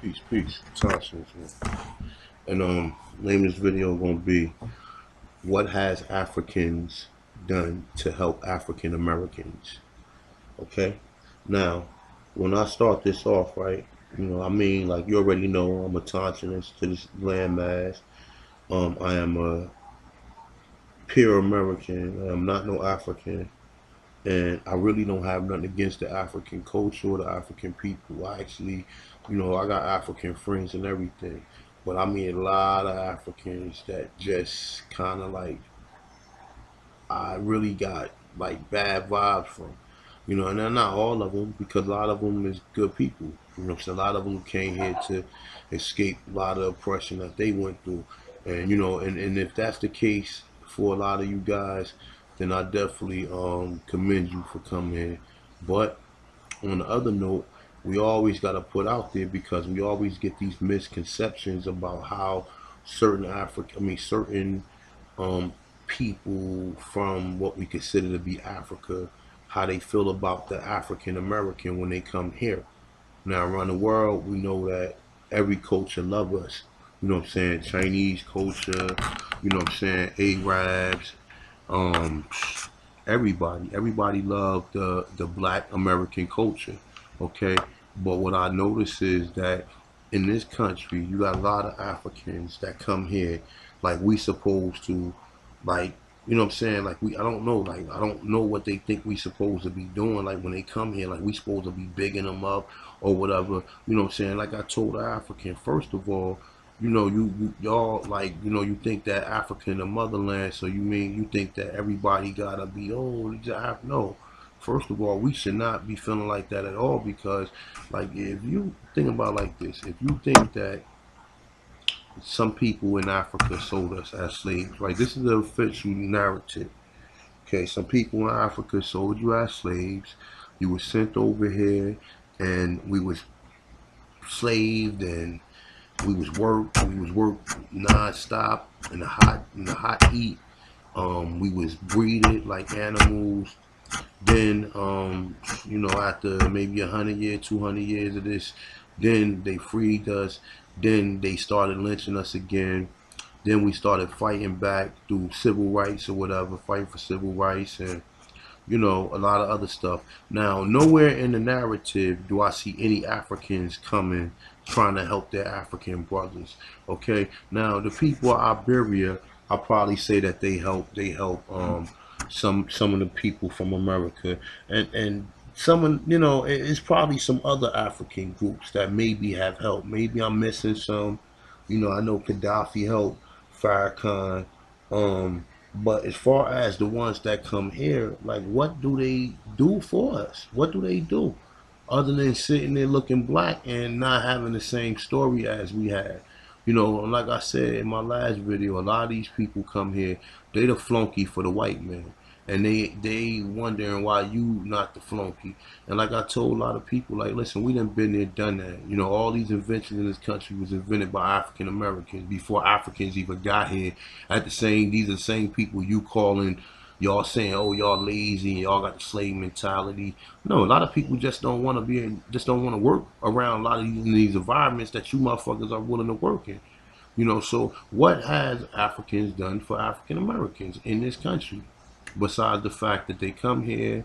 Peace. Tossing. And name of this video gonna be what has Africans done to help African Americans. Okay. Now, when I start this off, right, I mean, like you already know, I'm a Tonsinist to this landmass. I am a pure American. I'm not no African. And I really don't have nothing against the African culture or the African people. I actually, I got African friends and everything, but I meet a lot of Africans that just kind of like I really got like bad vibes from, and they're not all of them because a lot of them is good people. So a lot of them came here to escape a lot of oppression that they went through, and and if that's the case for a lot of you guys, then I definitely commend you for coming here. But on the other note, we always got to put out there because we always get these misconceptions about how certain um, people from what we consider to be Africa, how they feel about the African American when they come here. Now around the world, we know that every culture love us. You know what I'm saying? Chinese culture, you know what I'm saying? Arabs, um, everybody loved the Black American culture. Okay, but what I notice is that in this country, you got a lot of Africans that come here like we supposed to, like what I'm saying, like I don't know what they think we supposed to be doing, like when they come here, like we supposed to be bigging them up or whatever. You know what I'm saying? Like I told the African, first of all, y'all like you think that Africa in the motherland, so you mean you think that everybody gotta be no. First of all, we should not be feeling like that at all because, like, if you think about it like this, if you think that some people in Africa sold us as slaves, right? This is the official narrative. Okay, some people in Africa sold you as slaves. You were sent over here, and we was slaved, and we was worked non-stop in the hot heat. We was breeded like animals. Then after maybe 100 years, 200 years of this, then they freed us. Then they started lynching us again. Then we started fighting back through civil rights or whatever, fighting for civil rights and a lot of other stuff. Now, nowhere in the narrative do I see any Africans coming trying to help their African brothers. Okay, now the people of Iberia, I'll probably say that they help some of the people from America, and some of it's probably some other African groups that maybe have helped. Maybe I'm missing some. I know Gaddafi helped Farrakhan. But as far as the ones that come here, like what do they do for us? What do they do? Other than sitting there looking black and not having the same story as we had. Like I said in my last video, a lot of these people come here, they the flunky for the white man. And they wondering why you not the flunky. And like I told a lot of people, like, listen, we done been there, done that. All these inventions in this country was invented by African Americans before Africans even got here. At the same, these are the same people you calling, y'all saying, oh, y'all lazy, and y'all got the slave mentality. No, a lot of people just don't want to just don't want to work around a lot of these environments that you motherfuckers are willing to work in. So what has Africans done for African Americans in this country? Besides the fact that they come here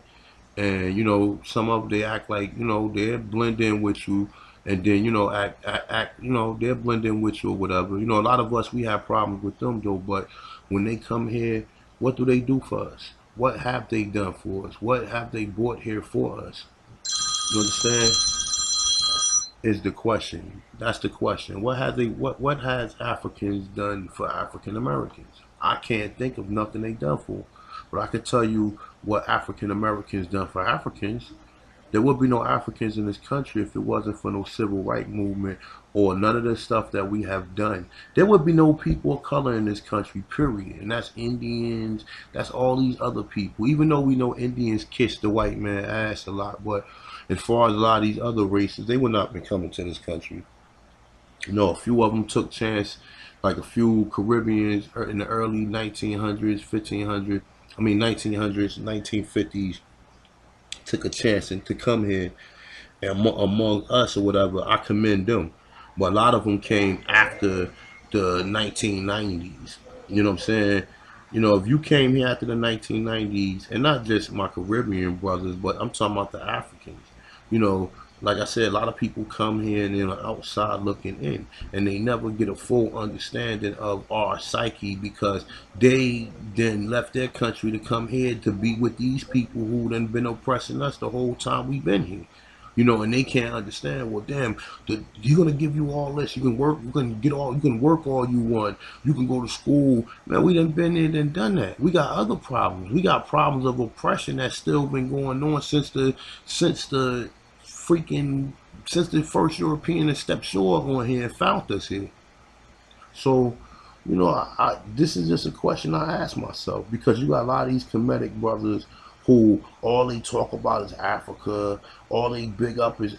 and some of they act like they're blend in with you, and then act they're blending with you or whatever. A lot of us, we have problems with them though, but when they come here, what do they do for us? What have they done for us? What have they brought here for us? You understand? Is the question. That's the question. What has Africans done for African Americans? I can't think of nothing they done for. But I can tell you what African Americans done for Africans. There would be no Africans in this country if it wasn't for no civil rights movement or none of the stuff that we have done. There would be no people of color in this country, period. And that's Indians, that's all these other people. Even though we know Indians kiss the white man ass a lot, but as far as a lot of these other races, they would not be coming to this country. A few of them took chance, like a few Caribbeans in the early 1900s, 1500s, 1900s, 1950s, took a chance and to come here and among us or whatever. I commend them. but a lot of them came after the 1990s. You know what I'm saying? You know, if you came here after the 1990s, and not just my Caribbean brothers, but I'm talking about the Africans. You know, like I said, a lot of people come here and they're outside looking in, and they never get a full understanding of our psyche because they then left their country to come here to be with these people who then been oppressing us the whole time we've been here. You know, and they can't understand. Well, damn, you're gonna give you all this. You can work. You can get all. You can work all you want. You can go to school. Man, we done been there and done that. We got other problems. We got problems of oppression that's still been going on since the freaking since the first European that stepped shore on here and found us here. So, you know, this is just a question I ask myself because you got a lot of these Kemetic brothers who all they talk about is Africa, all they big up is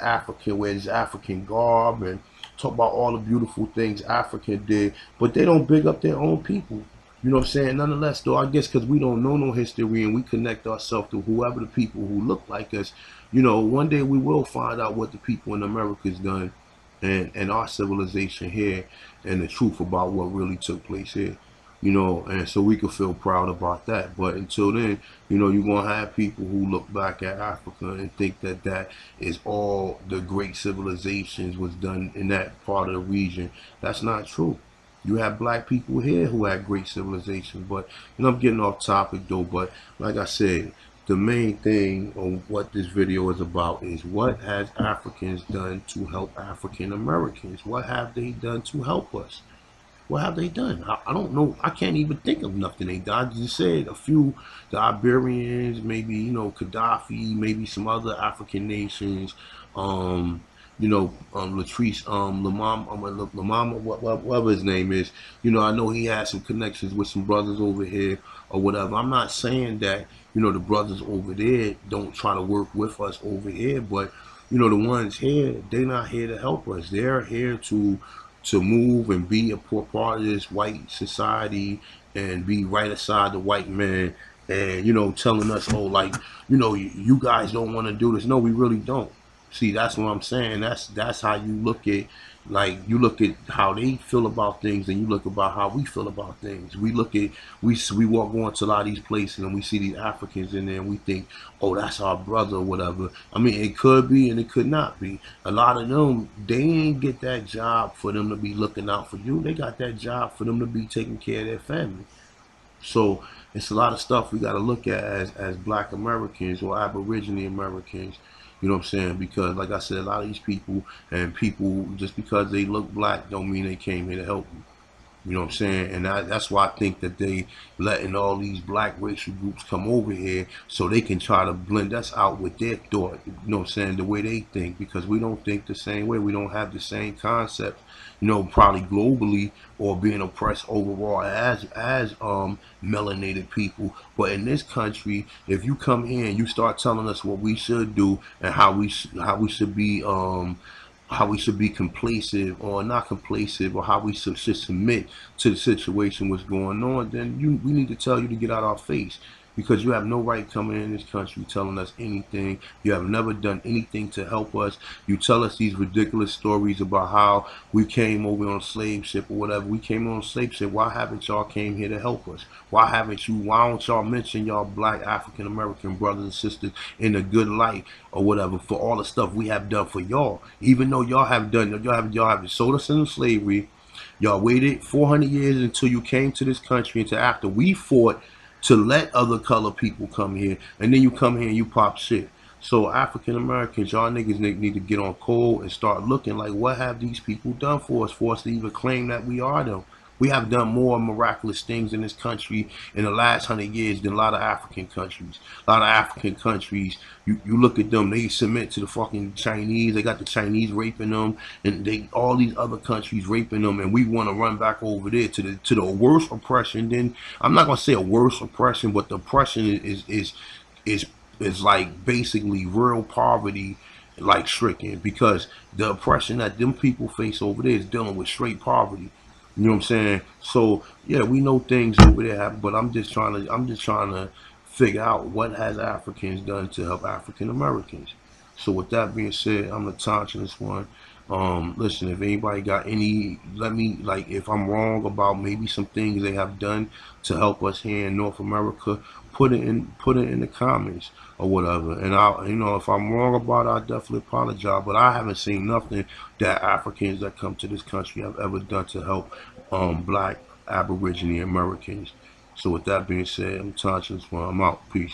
African, wears African garb and talk about all the beautiful things Africa did, but they don't big up their own people. You know what I'm saying? Nonetheless, though, I guess because we don't know no history and we connect ourselves to whoever the people who look like us, you know, one day we will find out what the people in America's done and our civilization here and the truth about what really took place here. You know, and so we can feel proud about that. But until then, you know, you're gonna have people who look back at Africa and think that that is all the great civilizations was done in that part of the region. That's not true. You have black people here who had great civilization, but you know, I'm getting off topic though. But like I said, the main thing on what this video is about is what has Africans done to help African Americans? What have they done to help us? What have they done? I don't know. I can't even think of nothing they done. I just said a few, the Iberians, maybe, you know, Gaddafi, maybe some other African nations. Um, Latrice, Lamama, whatever his name is. You know, I know he has some connections with some brothers over here or whatever. I'm not saying that, you know, the brothers over there don't try to work with us over here, but you know, the ones here, they're not here to help us. They're here to move and be a poor part of this white society and be right aside the white man and you know telling us, oh, like, you know, you guys don't want to do this. No, we really don't. See, that's what I'm saying. That's how you look at, like, you look at how they feel about things and you look about how we feel about things. We look at, we walk going to a lot of these places and we see these Africans in there and we think, oh, that's our brother or whatever. I mean, it could be and it could not be. A lot of them, they ain't get that job for them to be looking out for you. They got that job for them to be taking care of their family. So it's a lot of stuff we got to look at as Black Americans or Aborigine Americans. You know what I'm saying? Because like I said, a lot of these people and people, just because they look black don't mean they came here to help you. You know what I'm saying? And that's why I think that they letting all these black racial groups come over here so they can try to blend us out with their thought. You know what I'm saying? The way they think, because we don't think the same way. We don't have the same concept. You know, probably globally or being oppressed overall as melanated people. But in this country, if you come here and you start telling us what we should do and how we should be how we should be complacent or not complacent or how we should submit to the situation what's going on, then we need to tell you to get out our face because you have no right coming in this country telling us anything. You have never done anything to help us. You tell us these ridiculous stories about how we came over on a slave ship or whatever. We came on a slave ship. Why haven't y'all came here to help us? Why don't y'all mention y'all black African American brothers and sisters in a good light or whatever for all the stuff we have done for y'all? Even though y'all have sold us into slavery, y'all waited 400 years until you came to this country, until after we fought to let other color people come here, and then you come here and you pop shit. So African Americans, y'all niggas need to get on code and start looking like what have these people done for us to even claim that we are them. We have done more miraculous things in this country in the last 100 years than a lot of African countries. A lot of African countries, you look at them, they submit to the fucking Chinese. They got the Chinese raping them, and they all these other countries raping them, and we want to run back over there to the worst oppression. Then I'm not gonna say a worse oppression, but the oppression is is like basically real poverty like stricken because the oppression that them people face over there is dealing with straight poverty. You know what I'm saying? So yeah, we know things over there happen, but I'm just trying to figure out what has Africans done to help African Americans. So with that being said, I'm gonna touch on this one. Listen, if anybody got any, let me, like, if I'm wrong about maybe some things they have done to help us here in North America, put it in the comments or whatever. And I, if I'm wrong about it, I definitely apologize. But I haven't seen nothing that Africans that come to this country have ever done to help Black Aborigine Americans. So with that being said, I'm Conscious. Well, I'm out. Peace.